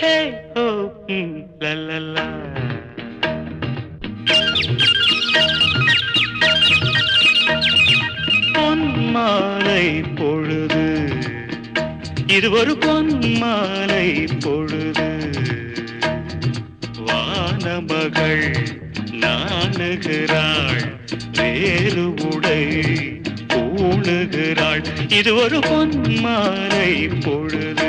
ஹே ஹோ லல்லலா. பொன்மாலை பொழுது, இது ஒரு பொன்மாலை பொழுது. வானமகள் நாணுகிறாள், வேறு உடை பூணுகிறாள். இது ஒரு பொன்மாலை பொழுது.